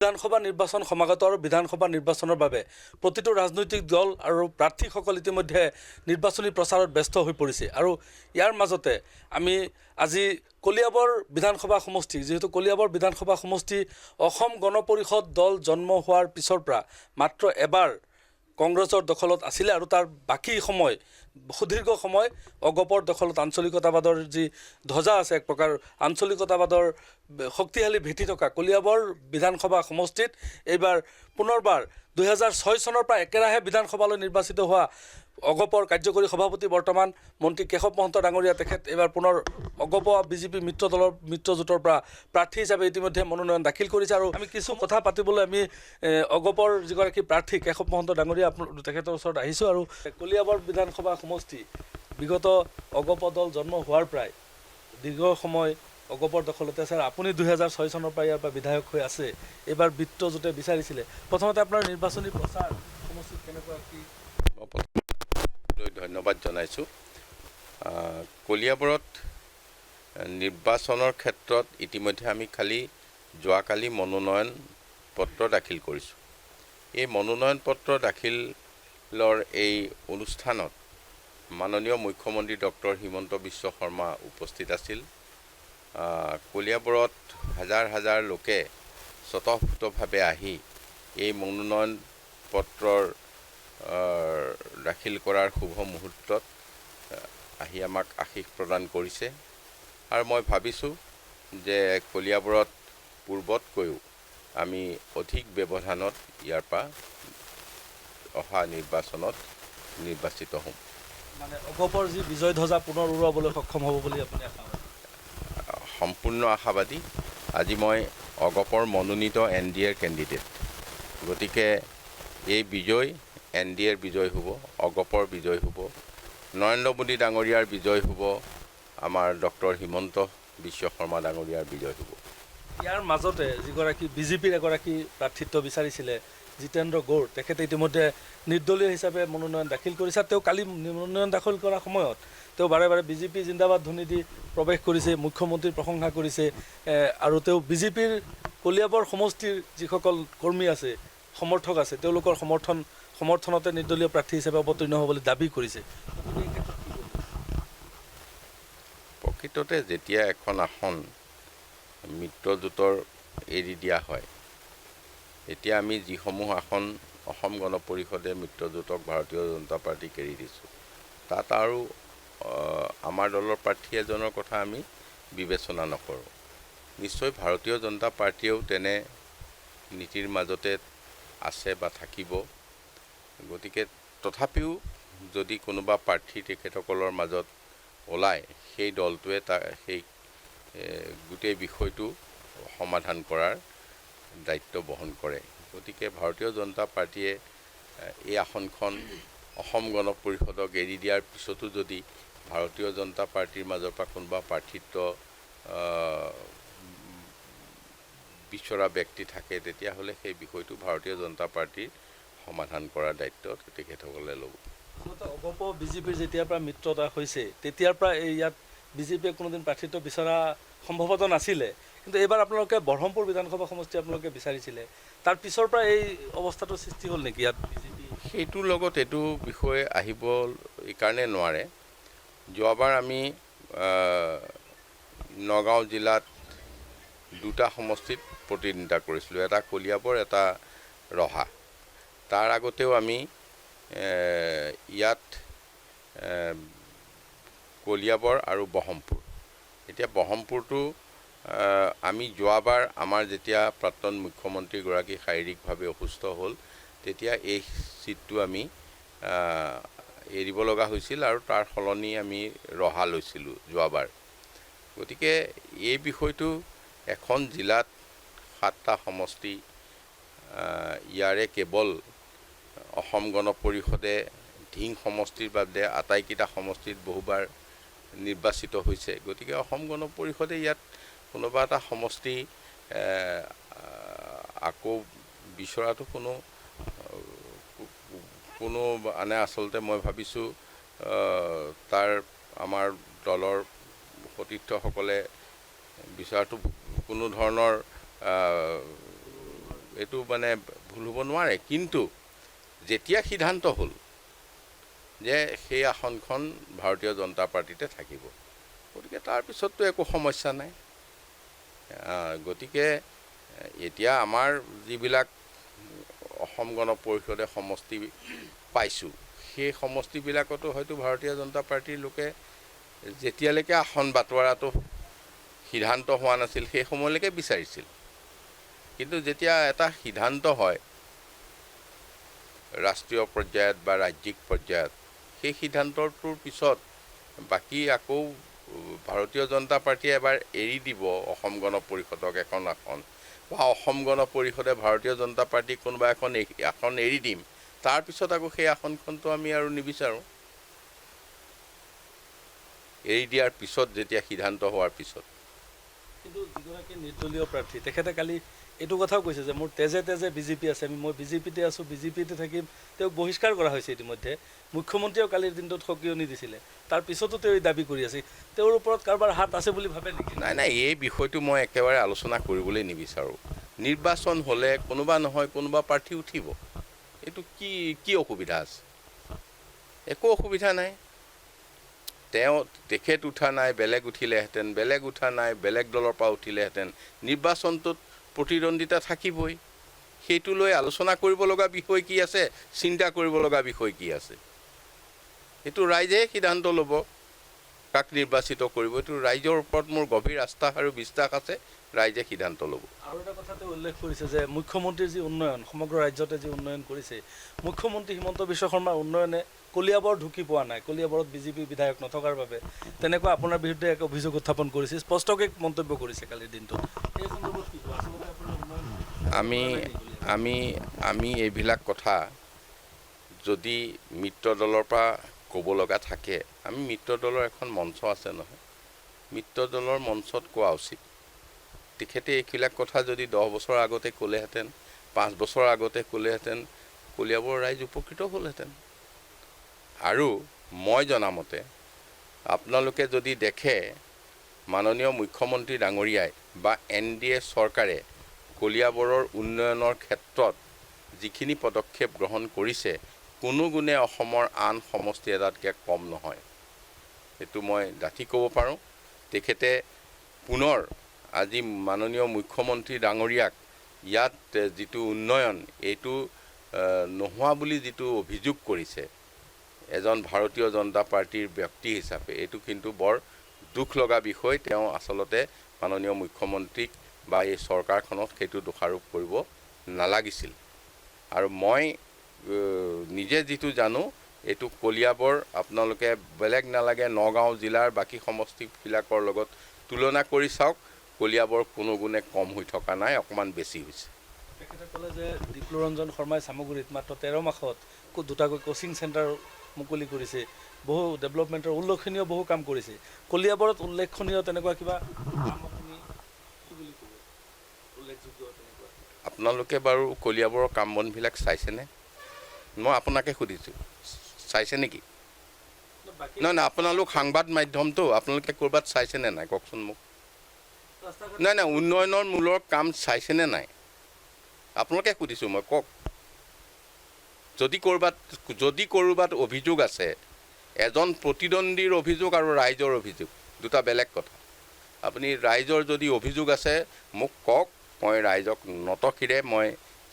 বিধানসভা নিৰ্বাচন সমাগত আৰু বিধানসভা নিৰ্বাচনৰ বাবে প্ৰতিটো ৰাজনৈতিক দল আৰু প্ৰাৰ্থীসকল ইতিমধ্যে নিৰ্বাচনী প্ৰচাৰত ব্যস্ত হৈ পৰিছে আৰু ইয়াৰ মাজতে আমি আজি কলিয়াবৰ বিধানসভা সমষ্টি যেহেতু কলিয়াবৰ বিধানসভা সমষ্টি অসম গণ পৰিষদ দল জন্ম হোৱাৰ পিছৰ পৰা মাত্ৰ এবাৰ কংগ্ৰেছৰ দখলত আছিলে আৰু তাৰ বাকী সময় সুদীৰ্ঘ সময় অগপৰ দখলত আঞ্চলিকতাবাদৰ যি ধ্বজা আছে এক প্ৰকাৰ আঞ্চলিকতাবাদৰ শক্তিশালী ভেটি থকা কলিয়াবৰ বিধানসভা সমষ্টিত এইবাৰ পুনৰবাৰ 2006 চনৰ পৰা একেৰাহে বিধানসভালৈ নিৰ্বাচিত হোৱা অগপৰ কাৰ্যকৰী সভাপতি বৰ্তমান মন্ত্ৰী কেশৱ মহন্ত ডাঙৰীয়া তেখেত এইবাৰ পুনৰ অগপ বিজেপি মিত্ৰজোঁটৰ পৰা প্ৰাৰ্থী হিচাপে ইতিমধ্যে মনোনয়ন দাখিল কৰিছে আৰু আমি কিছু কথা পাতিবলৈ আমি অগপৰ যিগৰাকী প্ৰাৰ্থী কেশৱ মহন্ত ডাঙৰীয়া তেখেতৰ ওচৰত আহিছোঁ আৰু কলিয়াবৰ বিধানসভা সমষ্টি বিগত অগপ দল জন্ম হোৱাৰ প্ৰায় দীৰ্ঘ সময় অগপৰ দখলতে আছে আৰু আপুনি 2006 চনৰ পৰা ইয়াৰ পৰা বিধায়ক হৈ আছে এইবাৰ মিত্ৰজোঁটে বিচাৰিছিলে প্ৰথমতে আপোনাৰ নিৰ্বাচনী প্ৰচাৰ সমষ্টিত কেনেকুৱা কি ধন্যবাদ জনাইছোঁ কলিয়াবৰত নিৰ্বাচনৰ ক্ষেত্ৰত ইতিমধ্যে আমি যোৱাকালি মনোনয়ন পত্ৰ দাখিল কৰিছোঁ এই মনোনয়ন পত্ৰ দাখিলৰ এই অনুষ্ঠানত মাননীয় মুখ্যমন্ত্ৰী ডক্টৰ হিমন্ত বিশ্ব শৰ্মা উপস্থিত আছিল কলিয়াবৰত হাজাৰ হাজাৰ লোকে স্বতঃস্ফূৰ্তভাৱে আহি এই মনোনয়ন পত্ৰৰ দাখিল কৰাৰ শুভ মুহূৰ্তত আহি আমাক আশীষ প্ৰদান কৰিছে আৰু মই ভাবিছোঁ যে কলিয়াবৰত পূৰ্বতকৈও আমি অধিক ব্যৱধানত ইয়াৰ পৰা অহা নিৰ্বাচনত নিৰ্বাচিত হ'ম মানে অগপৰ যি বিজয় ধ্বজা পুনৰ উৰুৱাবলৈ সক্ষম হ'ব বুলি আপুনি আশা সম্পূৰ্ণ আশাবাদী আজি মই অগপৰ মনোনীত NDAৰ কেণ্ডিডেট গতিকে এই বিজয় NDAৰ বিজয় হ'ব অগপৰ বিজয় হ'ব নৰেন্দ্ৰ মোদী ডাঙৰীয়াৰ বিজয় হ'ব আমাৰ ডক্টৰ হিমন্ত বিশ্ব শৰ্মা ডাঙৰীয়াৰ বিজয় হ'ব ইয়াৰ মাজতে যিগৰাকী বিজেপিৰ এগৰাকী প্ৰাৰ্থিত্ব বিচাৰিছিলে জিতেন্দ্ৰ গৌড় তেখেতে ইতিমধ্যে নিৰ্দলীয় হিচাপে মনোনয়ন দাখিল কৰিছে তেওঁ কালি মনোনয়ন দাখিল কৰাৰ সময়ত তেওঁ বাৰে বাৰে বিজেপি জিন্দাবাদ ধ্বনি দি প্ৰৱেশ কৰিছে মুখ্যমন্ত্ৰীৰ প্ৰশংসা কৰিছে আৰু তেওঁ বিজেপিৰ কলিয়াবৰ সমষ্টিৰ যিসকল কৰ্মী আছে সমৰ্থক আছে তেওঁলোকৰ সমৰ্থনতে নিৰ্দলীয় প্ৰাৰ্থী হিচাপে অৱতীৰ্ণ হ'ব বুলি দাবী কৰিছে প্ৰকৃততে যেতিয়া এখন আসন মিত্ৰজোঁটৰ এৰি দিয়া হয় এতিয়া আমি যিসমূহ আসন অসম গণ পৰিষদে মিত্ৰজোঁটক ভাৰতীয় জনতা পাৰ্টীক এৰি দিছোঁ তাত আৰু আমাৰ দলৰ প্ৰাৰ্থী এজনৰ কথা আমি বিবেচনা নকৰোঁ নিশ্চয় ভাৰতীয় জনতা পাৰ্টীয়েও তেনে নীতিৰ মাজতে আছে বা থাকিব গতিকে তথাপিও যদি কোনোবা প্ৰাৰ্থী তেখেতসকলৰ মাজত ওলায় সেই দলটোৱে সেই গোটেই বিষয়টো সমাধান কৰাৰ দায়িত্ব বহন কৰে গতিকে ভাৰতীয় জনতা পাৰ্টীয়ে এই আসনখন অসম গণ পৰিষদক এৰি দিয়াৰ পিছতো যদি ভাৰতীয় জনতা পাৰ্টীৰ মাজৰ পৰা কোনোবা প্ৰাৰ্থিত্ব বিচৰা ব্যক্তি থাকে তেতিয়াহ'লে সেই বিষয়টো ভাৰতীয় জনতা পাৰ্টীৰ সমাধান কৰাৰ দায়িত্ব তেখেতসকলে ল'ব অগপ বিজেপিৰ যেতিয়াৰ পৰা মিত্ৰতা হৈছে তেতিয়াৰ পৰা ইয়াত বিজেপিয়ে কোনোদিন প্ৰাৰ্থিত্ব বিচৰা সম্ভৱত নাছিলে কিন্তু এইবাৰ আপোনালোকে বৰহমপুৰ বিধানসভা সমষ্টি আপোনালোকে বিচাৰিছিলে তাৰ পিছৰ পৰা এই অৱস্থাটোৰ সৃষ্টি হ'ল নেকি ইয়াত বিজেপি সেইটোৰ লগত এইটো বিষয়ে আহিব এইকাৰণে নোৱাৰে যোৱাবাৰ আমি নগাঁও জিলাত দুটা সমষ্টিত প্ৰতিদ্বন্দ্বিতা কৰিছিলোঁ এটা কলিয়াবৰ এটা ৰহা তাৰ আগতেও আমি ইয়াত কলিয়াবৰ আৰু বহমপুৰ এতিয়া বহমপুৰটো আমি যোৱাবাৰ আমাৰ যেতিয়া প্ৰাক্তন মুখ্যমন্ত্ৰীগৰাকী শাৰীৰিকভাৱে অসুস্থ হ'ল তেতিয়া এই চিটটো আমি এৰিব লগা হৈছিল আৰু তাৰ সলনি আমি ৰহা লৈছিলোঁ যোৱাবাৰ গতিকে এই বিষয়টো এখন জিলাত 7টা সমষ্টি ইয়াৰে কেৱল অসম গণ পৰিষদে ধিং সমষ্টিৰ বাদে আটাইকেইটা সমষ্টিত বহুবাৰ নিৰ্বাচিত হৈছে গতিকে অসম গণ পৰিষদে ইয়াত কোনোবা এটা সমষ্টি আকৌ বিচৰাটো কোনো আনে আচলতে মই ভাবিছোঁ তাৰ আমাৰ দলৰ সতীৰ্থসকলে বিচৰাটো কোনো ধৰণৰ এইটো মানে ভুল হ'ব নোৱাৰে, কিন্তু যেতিয়া সিদ্ধান্ত হ'ল যে সেই আসনখন ভাৰতীয় জনতা পাৰ্টিতে থাকিব, গতিকে তাৰপিছততো একো সমস্যা নাই। গতিকে এতিয়া আমাৰ যিবিলাক অসম গণ পৰিষদে সমষ্টি পাইছোঁ, সেই সমষ্টিবিলাকতো হয়তো ভাৰতীয় জনতা পাৰ্টিৰ লোকে যেতিয়ালৈকে আসন বাটোৱাৰাটো সিদ্ধান্ত হোৱা নাছিল সেই সময়লৈকে বিচাৰিছিল, কিন্তু যেতিয়া এটা সিদ্ধান্ত হয় ৰাষ্ট্ৰীয় পৰ্যায়ত বা ৰাজ্যিক পৰ্যায়ত, সেই সিদ্ধান্তটোৰ পিছত বাকী আকৌ ভাৰতীয় জনতা পাৰ্টীয়ে এবাৰ এৰি দিব অসম গণ পৰিষদক এখন আসন, বা অসম গণ পৰিষদে ভাৰতীয় জনতা পাৰ্টীক কোনোবা আসন এৰি দিম, তাৰপিছত আকৌ সেই আসনখনটো আমি আৰু নিবিচাৰোঁ। এৰি দিয়াৰ পিছত যেতিয়া সিদ্ধান্ত হোৱাৰ পিছত। কিন্তু যিগৰাকী নিৰ্দলীয় প্ৰাৰ্থী তেখেতে কালি এইটো কথাও কৈছে যে মোৰ তেজে তেজে বিজেপি আছে, মই বিজেপিতে আছোঁ, বিজেপিতে থাকিম। তেওঁক বহিষ্কাৰ কৰা হৈছে ইতিমধ্যে। মুখ্যমন্ত্ৰীয়েও কালিৰ দিনটোত সকিয়নি দিছিলে, তাৰ পিছতো তেওঁ এই দাবী কৰি আছে। তেওঁৰ ওপৰত কাৰোবাৰ হাত আছে বুলি ভাবে নেকি? নাই, এই বিষয়টো মই একেবাৰে আলোচনা কৰিবলৈ নিবিচাৰোঁ। নিৰ্বাচন হ'লে কোনোবা নহয় কোনোবা প্ৰাৰ্থী উঠিব, এইটো কি অসুবিধা আছে? একো অসুবিধা নাই। তেখেত উঠা নাই, বেলেগ উঠিলেহেঁতেন, বেলেগ উঠা নাই, বেলেগ দলৰ পৰা উঠিলেহেঁতেন, নিৰ্বাচনটোত প্ৰতিদ্বন্দ্বিতা থাকিবই। সেইটো লৈ আলোচনা কৰিব লগা বিষয় কি আছে, চিন্তা কৰিব লগা বিষয় কি আছে? এইটো ৰাইজে সিদ্ধান্ত ল'ব কাক নিৰ্বাচিত কৰিব। এইটো ৰাইজৰ ওপৰত মোৰ গভীৰ আস্থা আৰু বিশ্বাস আছে, ৰাইজে সিদ্ধান্ত ল'ব। আৰু এটা কথা তেওঁ উল্লেখ কৰিছে যে মুখ্যমন্ত্ৰীৰ যি উন্নয়ন, সমগ্ৰ ৰাজ্যতে যি উন্নয়ন কৰিছে, মুখ্যমন্ত্ৰী হিমন্ত বিশ্ব শৰ্মাৰ উন্নয়নে কলিয়াবৰ ঢুকি পোৱা নাই, কলিয়াবৰত বিজেপি বিধায়ক নথকাৰ বাবে। তেনেকুৱা আপোনাৰ বিৰুদ্ধে এক অভিযোগ উত্থাপন কৰিছে, স্পষ্টকৈ মন্তব্য কৰিছে কালিৰ দিনটোত। এই সন্দৰ্ভত কি কয়? আচলতে আপোনাৰ উন্নয়ন আমি এইবিলাক কথা যদি মিত্ৰ দলৰ পৰা ক'ব লগা থাকে, আমি মিত্ৰ দলৰ এখন মঞ্চ আছে নহয়, মিত্ৰ দলৰ মঞ্চত কোৱা উচিত। তেখেতে এইবিলাক কথা যদি 10 বছৰ আগতে ক'লেহেঁতেন, 5 বছৰ আগতে ক'লেহেঁতেন, কলিয়াবৰ ৰাইজ উপকৃত হ'লহেঁতেন। আৰু মই জনামতে আপোনালোকে যদি দেখে, মাননীয় মুখ্যমন্ত্ৰী ডাঙৰীয়াই বা NDA চৰকাৰে কলিয়াবৰৰ উন্নয়নৰ ক্ষেত্ৰত যিখিনি পদক্ষেপ গ্ৰহণ কৰিছে, কোনো গুণে অসমৰ আন সমষ্টি এটাতকৈ কম নহয়। সেইটো মই ডাঠি ক'ব পাৰোঁ। তেখেতে পুনৰ আজি মাননীয় মুখ্যমন্ত্ৰী ডাঙৰীয়াক ইয়াত যিটো উন্নয়ন, এইটো নোহোৱা বুলি যিটো অভিযোগ কৰিছে এজন ভাৰতীয় জনতা পাৰ্টীৰ ব্যক্তি হিচাপে, এইটো কিন্তু বৰ দুখ লগা বিষয়। তেওঁ আচলতে মাননীয় মুখ্যমন্ত্ৰীক বা এই চৰকাৰখনক সেইটো দোষাৰোপ কৰিব নালাগিছিল। আৰু মই নিজে যিটো জানো, এইটো কলিয়াবৰ আপোনালোকে বেলেগ নালাগে নগাঁও জিলাৰ বাকী সমষ্টিবিলাকৰ লগত তুলনা কৰি চাওক, কলিয়াবৰ কোনো গুণে কম হৈ থকা নাই, অকণমান বেছি হৈছে। তেখেতে ক'লে যে দীপ্লৰঞ্জন শৰ্মাই চামগুৰিত মাত্ৰ 13 মাহত দুটাকৈ কোচিং চেণ্টাৰ মুকলি কৰিছে, বহু ডেভেলপমেণ্টৰ উল্লেখনীয় বহু কাম কৰিছে। কলিয়াবৰত উল্লেখনীয় তেনেকুৱা কিবা কাম আপুনি কি বুলি ক'ব, উল্লেখযোগ্য তেনেকুৱা? আপোনালোকে বাৰু কলিয়াবৰৰ কাম বনবিলাক চাইছেনে? মই আপোনাকে সুধিছোঁ, চাইছে নেকি? নাই, আপোনালোক সাংবাদ মাধ্যমটো, আপোনালোকে ক'ৰবাত চাইছেনে নাই কওকচোন মোক? নাই, উন্নয়নৰ মূলৰ কাম চাইছেনে নাই আপোনালোকে সুধিছোঁ মই, কওক। যদি ক'ৰবাত অভিযোগ আছে, এজন প্ৰতিদ্বন্দ্বীৰ অভিযোগ আৰু ৰাইজৰ অভিযোগ দুটা বেলেগ কথা। আপুনি ৰাইজৰ যদি অভিযোগ আছে মোক কওক, মই ৰাইজক নতশিৰে মই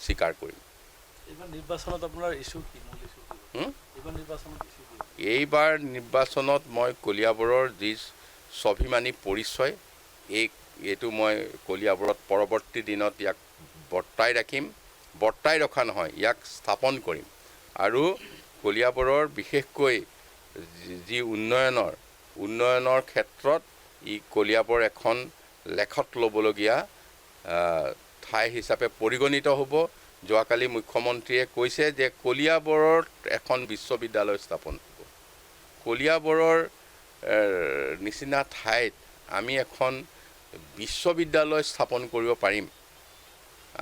স্বীকাৰ কৰিম। এইবাৰ নিৰ্বাচনত আপোনাৰ ইছ্যু কি? এইবাৰ নিৰ্বাচনত মই কলিয়াবৰৰ যি স্বাভিমানী পৰিচয়, এইটো মই কলিয়াবৰত পৰৱৰ্তী দিনত ইয়াক বৰ্তাই ৰখা নহয়, ইয়াক স্থাপন কৰিম। আৰু কলিয়াবৰৰ বিশেষকৈ যি উন্নয়নৰ ক্ষেত্ৰত কলিয়াবৰ এখন লেখত ল'বলগীয়া ঠাই হিচাপে পৰিগণিত হ'ব। যোৱাকালি মুখ্যমন্ত্ৰীয়ে কৈছে যে কলিয়াবৰত এখন বিশ্ববিদ্যালয় স্থাপন হ'ব। কলিয়াবৰৰ নিচিনা ঠাইত আমি এখন বিশ্ববিদ্যালয় স্থাপন কৰিব পাৰিম।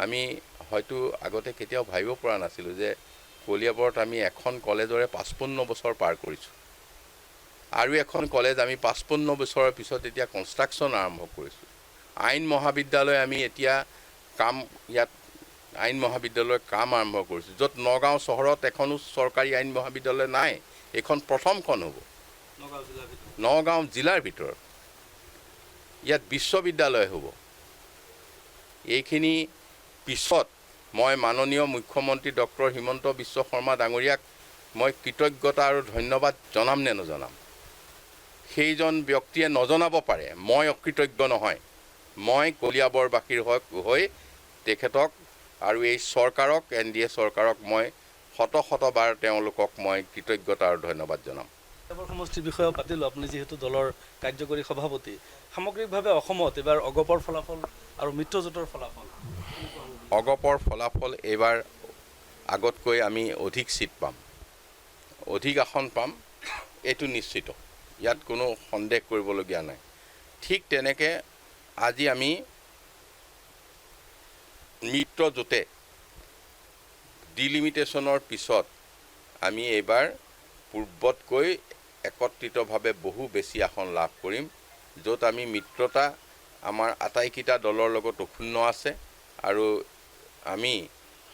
আমি হয়তো আগতে কেতিয়াও ভাবিব পৰা নাছিলোঁ যে কলিয়াবৰত আমি এখন কলেজৰে 55 বছৰ পাৰ কৰিছোঁ, আৰু এখন কলেজ আমি 55 বছৰৰ পিছত এতিয়া কনষ্ট্ৰাকশ্যন আৰম্ভ কৰিছোঁ। আইন মহাবিদ্যালয় আমি এতিয়া কাম ইয়াত আইন মহাবিদ্যালয়ৰ কাম আৰম্ভ কৰিছোঁ, য'ত নগাঁও চহৰত এখনো চৰকাৰী আইন মহাবিদ্যালয় নাই। এইখন প্ৰথমখন হ'ব নগাঁও জিলাৰ ভিতৰত। ইয়াত বিশ্ববিদ্যালয় হ'ব। এইখিনি পিছত মই মাননীয় মুখ্যমন্ত্ৰী ডক্টৰ হিমন্ত বিশ্ব শৰ্মা ডাঙৰীয়াক মই কৃতজ্ঞতা আৰু ধন্যবাদ জনাম নে নজনাম? সেইজন ব্যক্তিয়ে নজনাব পাৰে, মই অকৃতজ্ঞ নহয়। মই কলিয়াবৰবাসীৰ হৈ তেখেতক আৰু এই চৰকাৰক, NDA চৰকাৰক মই শতবাৰ তেওঁলোকক মই কৃতজ্ঞতা আৰু ধন্যবাদ জনাম। কলিয়াবৰ সমষ্টিৰ বিষয়েও পাতিলোঁ। আপুনি যিহেতু দলৰ কাৰ্যকৰী সভাপতি, সামগ্ৰিকভাৱে অসমত এইবাৰ অগপৰ ফলাফল আৰু মিত্ৰজোঁটৰ ফলাফল? অগপৰ ফলাফল এইবাৰ আগতকৈ আমি অধিক ছিট পাম, অধিক আসন পাম, এইটো নিশ্চিত। ইয়াত কোনো সন্দেহ কৰিবলগীয়া নাই। ঠিক তেনেকৈ আজি আমি মিত্ৰজোঁটে ডিলিমিটেশ্যনৰ পিছত আমি এইবাৰ পূৰ্বতকৈ একত্ৰিতভাৱে বহু বেছি আসন লাভ কৰিম, য'ত আমি মিত্ৰতা আমাৰ আটাইকেইটা দলৰ লগত অক্ষুণ্ণ আছে আৰু আমি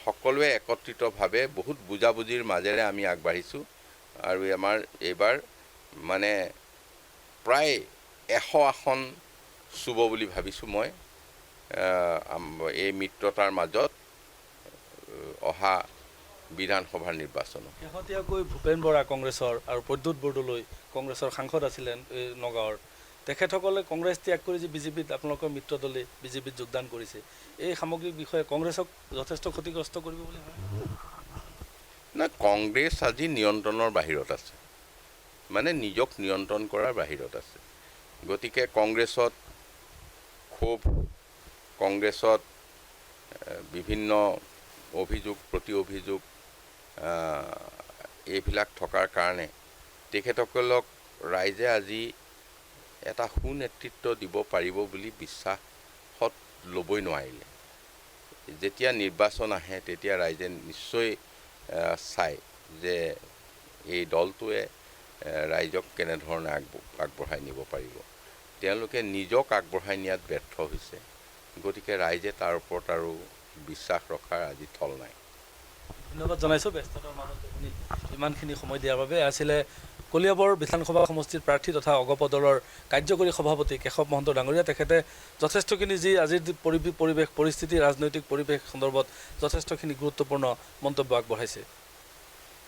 সকলোৱে একত্ৰিতভাৱে বহুত বুজাবুজিৰ মাজেৰে আমি আগবাঢ়িছোঁ। আৰু আমাৰ এইবাৰ মানে প্ৰায় 100 আসন চুব বুলি ভাবিছোঁ মই এই মিত্ৰতাৰ মাজত অহা বিধানসভাৰ নিৰ্বাচনত। শেহতীয়াকৈ ভূপেন বৰা কংগ্ৰেছৰ আৰু প্ৰদ্যুৎ বৰদলৈ কংগ্ৰেছৰ সাংসদ আছিলেন এই নগাঁৱৰ, তেখেতসকলে কংগ্ৰেছ ত্যাগ কৰি যে বিজেপিত আপোনালোকৰ মিত্ৰ দলে বিজেপিত যোগদান কৰিছে, এই সামগ্ৰিক বিষয়ে কংগ্ৰেছক যথেষ্ট ক্ষতিগ্ৰস্ত কৰিব বুলি ভাবে? নাই, কংগ্ৰেছ আজি নিয়ন্ত্ৰণৰ বাহিৰত আছে, মানে নিজক নিয়ন্ত্ৰণ কৰাৰ বাহিৰত আছে। গতিকে কংগ্ৰেছত ক্ষোভ, কংগ্ৰেছত বিভিন্ন অভিযোগ প্ৰতি অভিযোগ এইবিলাক থকাৰ কাৰণে তেখেতসকলক ৰাইজে আজি এটা সুনেতৃত্ব দিব পাৰিব বুলি বিশ্বাসত ল'বই নোৱাৰিলে। যেতিয়া নিৰ্বাচন আহে তেতিয়া ৰাইজে নিশ্চয় চায় যে এই দলটোৱে ৰাইজক কেনেধৰণে আগবঢ়াই নিব পাৰিব। তেওঁলোকে নিজক আগবঢ়াই নিয়াত ব্যৰ্থ হৈছে। গতিকে ৰাইজে তাৰ ওপৰত আৰু বিশ্বাস ৰখাৰ আজি থল নাই। ধন্যবাদ জনাইছোঁ ব্যস্ততাৰ মাজত আপুনি ইমানখিনি সময় দিয়াৰ বাবে। আছিলে কলিয়াবৰ বিধানসভা সমষ্টিৰ প্ৰাৰ্থী তথা অগপ দলৰ কাৰ্যকৰী সভাপতি কেশৱ মহন্ত ডাঙৰীয়া। তেখেতে যথেষ্টখিনি যি আজিৰ পৰিৱেশ পৰিস্থিতি, ৰাজনৈতিক পৰিৱেশ সন্দৰ্ভত যথেষ্টখিনি গুৰুত্বপূৰ্ণ মন্তব্য আগবঢ়াইছে।